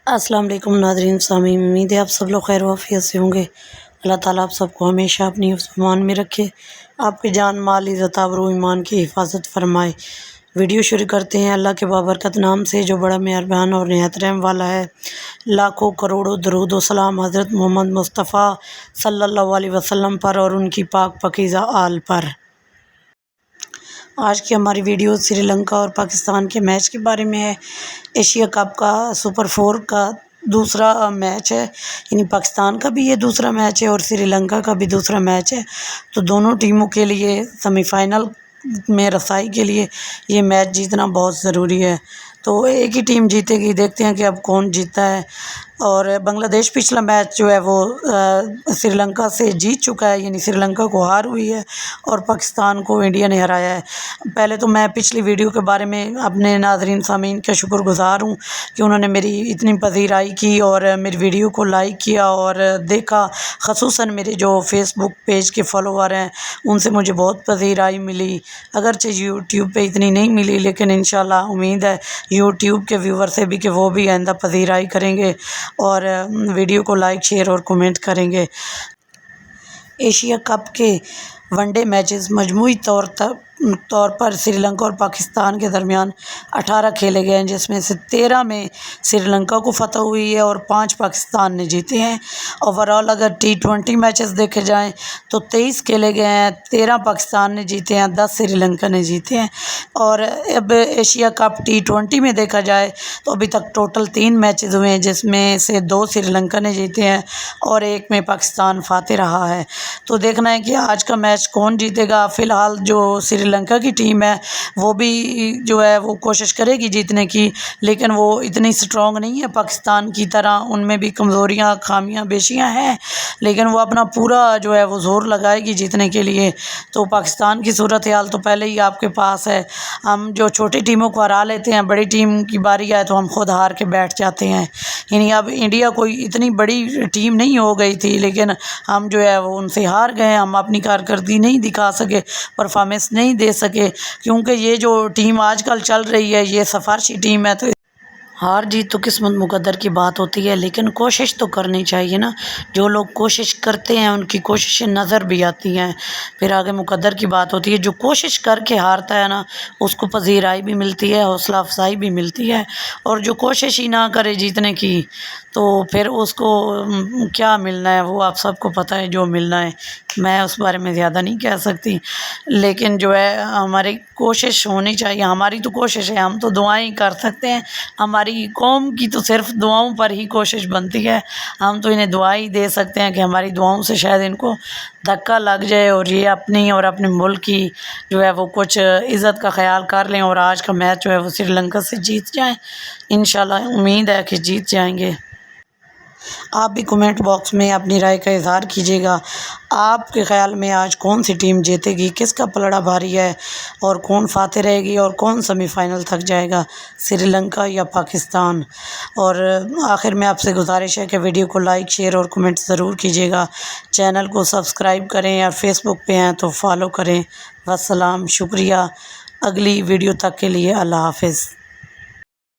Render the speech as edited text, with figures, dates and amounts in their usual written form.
السلام علیکم ناظرین سامعین، امید ہے آپ سب لوگ خیر و عافیت سے ہوں گے۔ اللہ تعالیٰ آپ سب کو ہمیشہ اپنی حفظ و امان میں رکھے، آپ کے جان مال عزت آبرو ایمان کی حفاظت فرمائے۔ ویڈیو شروع کرتے ہیں اللہ کے بابرکت نام سے جو بڑا مہربان اور نہایت رحم والا ہے۔ لاکھوں کروڑوں درود و سلام حضرت محمد مصطفیٰ صلی اللہ علیہ وسلم پر اور ان کی پاک پاکیزہ آل پر۔ آج کی ہماری ویڈیو سری لنکا اور پاکستان کے میچ کے بارے میں ہے۔ ایشیا کپ کا سپر 4 کا دوسرا میچ ہے، یعنی پاکستان کا بھی یہ دوسرا میچ ہے اور سری لنکا کا بھی دوسرا میچ ہے، تو دونوں ٹیموں کے لیے سیمی فائنل میں رسائی کے لیے یہ میچ جیتنا بہت ضروری ہے۔ تو ایک ہی ٹیم جیتے گی، دیکھتے ہیں کہ اب کون جیتا ہے۔ اور بنگلہ دیش پچھلا میچ جو ہے وہ سری لنکا سے جیت چکا ہے، یعنی سری لنکا کو ہار ہوئی ہے اور پاکستان کو انڈیا نے ہرایا ہے۔ پہلے تو میں پچھلی ویڈیو کے بارے میں اپنے ناظرین سامعین کا شکر گزار ہوں کہ انہوں نے میری اتنی پذیرائی کی اور میری ویڈیو کو لائک کیا اور دیکھا، خصوصاً میرے جو فیس بک پیج کے فالوور ہیں ان سے مجھے بہت پذیرائی ملی، اگرچہ یوٹیوب پہ اتنی نہیں ملی، لیکن انشاءاللہ امید ہے یوٹیوب کے ویور سے بھی کہ وہ بھی آئندہ پذیرائی کریں گے اور ویڈیو کو لائک شیئر اور کمنٹ کریں گے۔ ایشیا کپ کے ون ڈے میچز مجموعی طور پر سری لنکا اور پاکستان کے درمیان 18 کھیلے گئے ہیں، جس میں سے 13 میں سری لنکا کو فتح ہوئی ہے اور 5 پاکستان نے جیتے ہیں۔ اوورآل اگر T20 میچز دیکھے جائیں تو 23 کھیلے گئے ہیں، 13 پاکستان نے جیتے ہیں، 10 سری لنکا نے جیتے ہیں۔ اور اب ایشیا کپ T20 میں دیکھا جائے تو ابھی تک ٹوٹل 3 میچز ہوئے ہیں، جس میں سے 2 سری لنکا نے جیتے ہیں اور 1 میں پاکستان فاتح رہا ہے۔ تو دیکھنا ہے کہ آج کا میچ کون جیتے گا۔ فی الحال جو سری لنکا کی ٹیم ہے وہ بھی جو ہے وہ کوشش کرے گی جیتنے کی، لیکن وہ اتنی سٹرونگ نہیں ہے پاکستان کی طرح، ان میں بھی کمزوریاں خامیاں بیشیاں ہیں، لیکن وہ اپنا پورا جو ہے وہ زور لگائے گی جیتنے کے لیے۔ تو پاکستان کی صورتحال تو پہلے ہی آپ کے پاس ہے، ہم جو چھوٹی ٹیموں کو ہرا لیتے ہیں، بڑی ٹیم کی باری آئے تو ہم خود ہار کے بیٹھ جاتے ہیں۔ یعنی اب انڈیا کوئی اتنی بڑی ٹیم نہیں ہو گئی تھی، لیکن ہم جو ہے وہ ان سے ہار گئے، ہم اپنی کارکردگی نہیں دکھا سکے، پرفارمنس نہیں دے سکے، کیونکہ یہ جو ٹیم آج کل چل رہی ہے یہ سفارشی ٹیم ہے، تو ہار جیت تو قسمت مقدر کی بات ہوتی ہے، لیکن کوشش تو کرنی چاہیے نا۔ جو لوگ کوشش کرتے ہیں ان کی کوششیں نظر بھی آتی ہیں، پھر آگے مقدر کی بات ہوتی ہے۔ جو کوشش کر کے ہارتا ہے نا اس کو پذیرائی بھی ملتی ہے، حوصلہ افزائی بھی ملتی ہے، اور جو کوشش ہی نہ کرے جیتنے کی تو پھر اس کو کیا ملنا ہے وہ آپ سب کو پتہ ہے جو ملنا ہے، میں اس بارے میں زیادہ نہیں کہہ سکتی، لیکن جو ہے ہماری کوشش ہونی چاہیے۔ ہماری تو کوشش ہے، ہم تو دعائیں کر سکتے ہیں، ہماری قوم کی تو صرف دعاؤں پر ہی کوشش بنتی ہے، ہم تو انہیں دعائیں دے سکتے ہیں کہ ہماری دعاؤں سے شاید ان کو دھکا لگ جائے اور یہ اپنی اور اپنے ملک کی جو ہے وہ کچھ عزت کا خیال کر لیں اور آج کا میچ جو ہے وہ سری لنکا سے جیت جائیں۔ انشاءاللہ امید ہے کہ جیت جائیں گے۔ آپ بھی کمنٹ باکس میں اپنی رائے کا اظہار کیجیے گا، آپ کے خیال میں آج کون سی ٹیم جیتے گی، کس کا پلڑا بھاری ہے اور کون فاتح رہے گی اور کون سیمی فائنل تک جائے گا، سری لنکا یا پاکستان۔ اور آخر میں آپ سے گزارش ہے کہ ویڈیو کو لائک شیئر اور کمنٹ ضرور کیجیے گا، چینل کو سبسکرائب کریں اور فیس بک پہ ہیں تو فالو کریں۔ والسلام، شکریہ۔ اگلی ویڈیو تک کے لیے اللہ حافظ۔